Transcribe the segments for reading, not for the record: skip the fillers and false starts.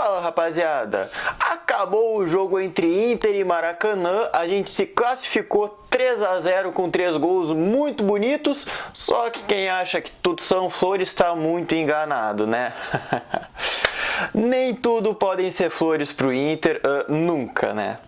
Fala, rapaziada! Acabou o jogo entre Inter e Maracanã, a gente se classificou 3-0 com 3 gols muito bonitos, só que quem acha que tudo são flores está muito enganado, né? Nem tudo podem ser flores pro Inter, nunca, né?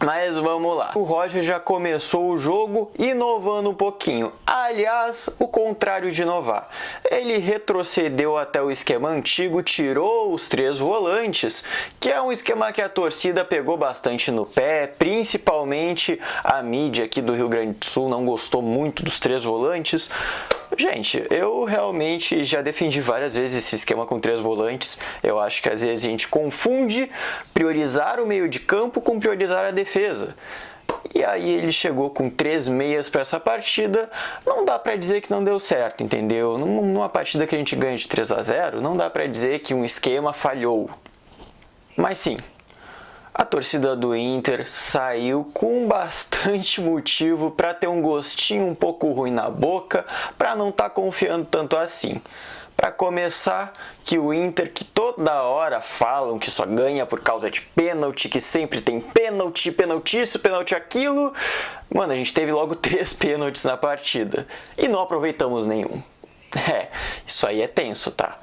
Mas vamos lá. O Roger já começou o jogo inovando um pouquinho. Aliás, o contrário de inovar. Ele retrocedeu até o esquema antigo, tirou os 3 volantes, que é um esquema que a torcida pegou bastante no pé, principalmente a mídia aqui do Rio Grande do Sul não gostou muito dos 3 volantes. Gente, eu realmente já defendi várias vezes esse esquema com 3 volantes. Eu acho que às vezes a gente confunde priorizar o meio de campo com priorizar a defesa. E aí ele chegou com 3 meias para essa partida. Não dá para dizer que não deu certo, entendeu? Numa partida que a gente ganha de 3-0, não dá para dizer que um esquema falhou. Mas sim, a torcida do Inter saiu com bastante motivo para ter um gostinho um pouco ruim na boca, para não estar confiando tanto assim. Para começar, que o Inter, que toda hora falam que só ganha por causa de pênalti, que sempre tem pênalti, pênalti isso, pênalti aquilo. Mano, a gente teve logo 3 pênaltis na partida e não aproveitamos nenhum. Isso aí é tenso, tá?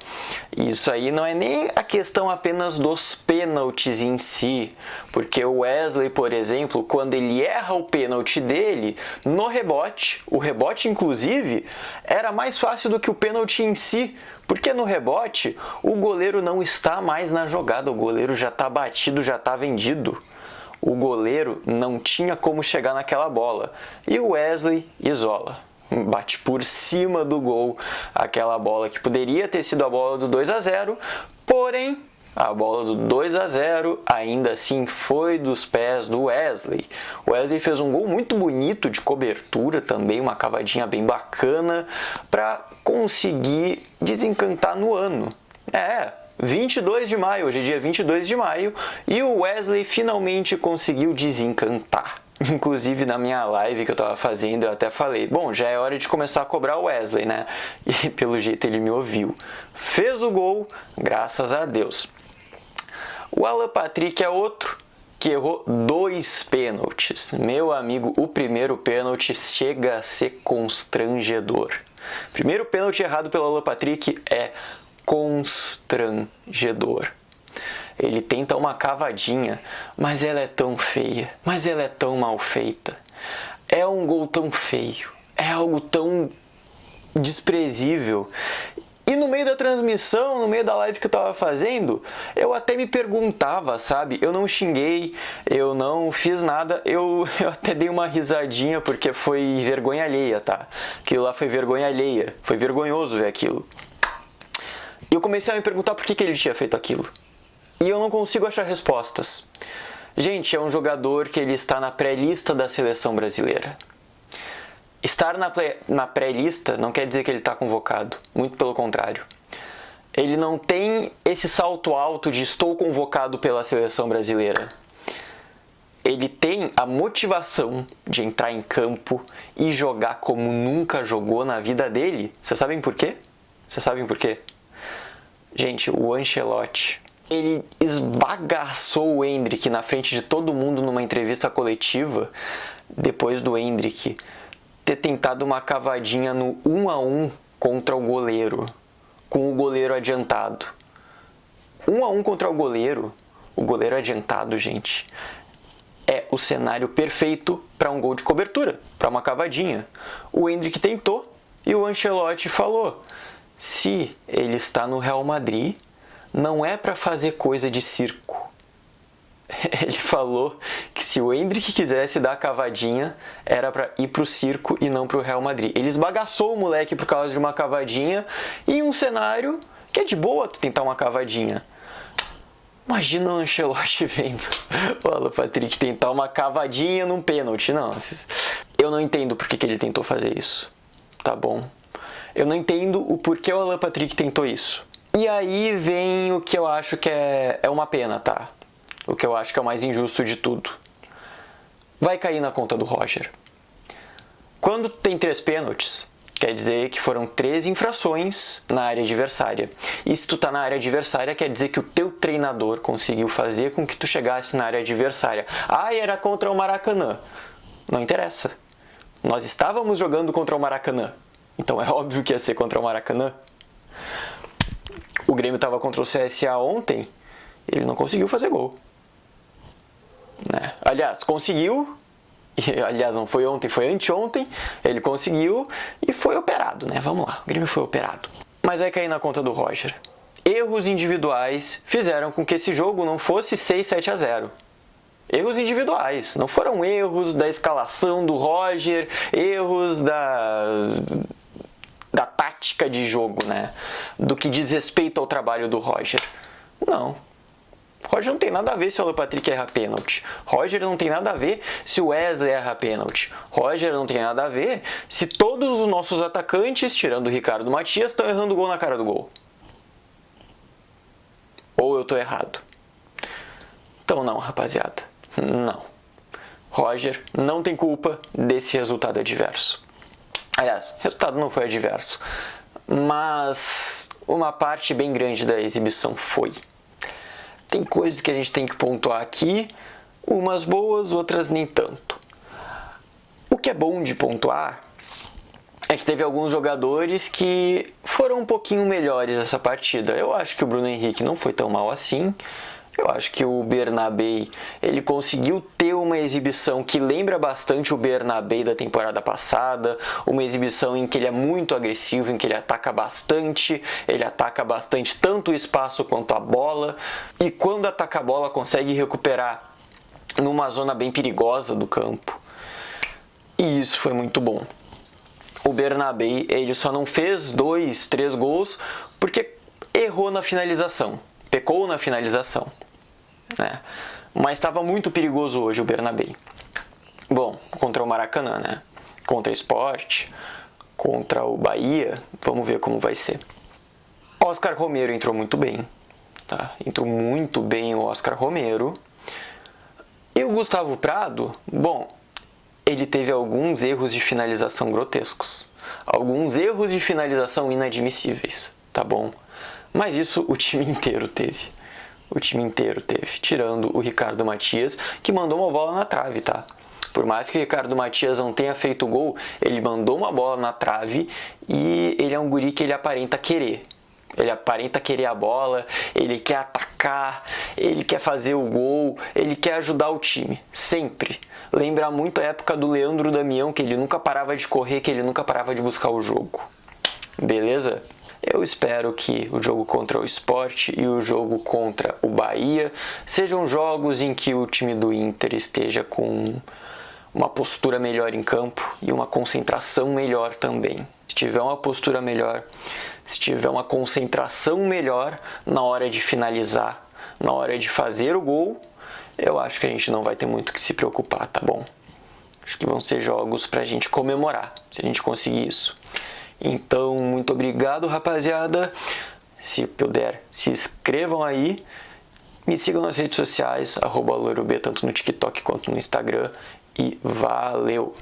Isso aí não é nem a questão apenas dos pênaltis em si, porque o Wesley, por exemplo, quando ele erra o pênalti dele, no rebote, o rebote inclusive, era mais fácil do que o pênalti em si, porque no rebote o goleiro não está mais na jogada, o goleiro já está batido, já está vendido. O goleiro não tinha como chegar naquela bola, e o Wesley isola. Bate por cima do gol aquela bola que poderia ter sido a bola do 2-0, porém a bola do 2-0 ainda assim foi dos pés do Wesley. O Wesley fez um gol muito bonito de cobertura também, uma cavadinha bem bacana para conseguir desencantar no ano. 22 de maio, hoje é dia 22 de maio e o Wesley finalmente conseguiu desencantar. Inclusive na minha live que eu tava fazendo eu até falei, bom, já é hora de começar a cobrar o Wesley, né? E pelo jeito ele me ouviu. Fez o gol, graças a Deus. O Alan Patrick é outro que errou 2 pênaltis. Meu amigo, o primeiro pênalti chega a ser constrangedor. Primeiro pênalti errado pelo Alan Patrick é constrangedor. Ele tenta uma cavadinha, mas ela é tão feia, mas ela é tão mal feita. É um gol tão feio, é algo tão desprezível. E no meio da transmissão, no meio da live que eu tava fazendo, eu até me perguntava, sabe? Eu não xinguei, eu não fiz nada, eu até dei uma risadinha porque foi vergonha alheia, tá? Aquilo lá foi vergonha alheia, foi vergonhoso ver aquilo. E eu comecei a me perguntar por que ele tinha feito aquilo. E eu não consigo achar respostas. Gente, é um jogador que ele está na pré-lista da seleção brasileira. Estar na pré-lista não quer dizer que ele está convocado, muito pelo contrário. Ele não tem esse salto alto de estou convocado pela seleção brasileira. Ele tem a motivação de entrar em campo e jogar como nunca jogou na vida dele. Vocês sabem por quê? Vocês sabem por quê? Gente, o Ancelotti, ele esbagaçou o Endrick na frente de todo mundo numa entrevista coletiva, depois do Endrick ter tentado uma cavadinha no 1-1 contra o goleiro, com o goleiro adiantado. 1-1 contra o goleiro adiantado, gente, é o cenário perfeito para um gol de cobertura, para uma cavadinha. O Endrick tentou e o Ancelotti falou, se ele está no Real Madrid, não é para fazer coisa de circo. Ele falou que se o Endrick quisesse dar a cavadinha, era para ir pro circo e não pro Real Madrid. Ele esbagaçou o moleque por causa de uma cavadinha em um cenário que é de boa tu tentar uma cavadinha. Imagina o Ancelotti vendo o Alan Patrick tentar uma cavadinha num pênalti. Não, eu não entendo por que ele tentou fazer isso. Tá bom? Eu não entendo o porquê o Alan Patrick tentou isso. E aí vem o que eu acho que é uma pena, tá? O que eu acho que é o mais injusto de tudo. Vai cair na conta do Roger. Quando tem 3 pênaltis, Quer dizer que foram 3 infrações na área adversária. E se tu tá na área adversária, quer dizer que o teu treinador conseguiu fazer com que tu chegasse na área adversária. Ah, era contra o Maracanã. Não interessa. Nós estávamos jogando contra o Maracanã. Então é óbvio que ia ser contra o Maracanã. O Grêmio estava contra o CSA ontem, ele não conseguiu fazer gol. Né? Aliás, conseguiu... Aliás, não foi ontem, foi anteontem, ele conseguiu e foi operado, né? Vamos lá, o Grêmio foi operado. Mas vai cair na conta do Roger. Erros individuais fizeram com que esse jogo não fosse 6-7-0. Erros individuais, não foram erros da escalação do Roger, erros da tática de jogo, né? Do que diz respeito ao trabalho do Roger. Não. Roger não tem nada a ver se o Alan Patrick erra pênalti. Roger não tem nada a ver se o Wesley erra pênalti. Roger não tem nada a ver se todos os nossos atacantes, tirando o Ricardo Matias, estão errando gol na cara do gol. Ou eu estou errado? Então não, rapaziada. Não. Roger não tem culpa desse resultado adverso. Aliás, o resultado não foi adverso, mas uma parte bem grande da exibição foi. Tem coisas que a gente tem que pontuar aqui, umas boas, outras nem tanto. O que é bom de pontuar é que teve alguns jogadores que foram um pouquinho melhores nessa partida. Eu acho que o Bruno Henrique não foi tão mal assim. Eu acho que o Bernabei, ele conseguiu ter uma exibição que lembra bastante o Bernabei da temporada passada, uma exibição em que ele é muito agressivo, em que ele ataca bastante tanto o espaço quanto a bola, e quando ataca a bola consegue recuperar numa zona bem perigosa do campo. E isso foi muito bom. O Bernabei, ele só não fez 2, 3 gols porque errou na finalização, pecou na finalização. Né? Mas estava muito perigoso hoje o Bernabei. Bom, contra o Maracanã, né? Contra o Sport, contra o Bahia, vamos ver como vai ser. Oscar Romero entrou muito bem, tá? Entrou muito bem o Oscar Romero. E o Gustavo Prado, bom, ele teve alguns erros de finalização grotescos. Alguns erros de finalização inadmissíveis, tá bom? Mas isso o time inteiro teve. O time inteiro teve, tirando o Ricardo Matias, que mandou uma bola na trave, tá? Por mais que o Ricardo Matias não tenha feito gol, ele mandou uma bola na trave e ele é um guri que ele aparenta querer. Ele aparenta querer a bola, ele quer atacar, ele quer fazer o gol, ele quer ajudar o time, sempre. Lembra muito a época do Leandro Damião, que ele nunca parava de correr, que ele nunca parava de buscar o jogo. Beleza? Eu espero que o jogo contra o Sport e o jogo contra o Bahia sejam jogos em que o time do Inter esteja com uma postura melhor em campo e uma concentração melhor também. Se tiver uma postura melhor, se tiver uma concentração melhor na hora de finalizar, na hora de fazer o gol, eu acho que a gente não vai ter muito que se preocupar, tá bom? Acho que vão ser jogos pra gente comemorar, se a gente conseguir isso. Então, muito obrigado, rapaziada. Se puder, se inscrevam aí. Me sigam nas redes sociais, @loirobê, tanto no TikTok quanto no Instagram. E valeu!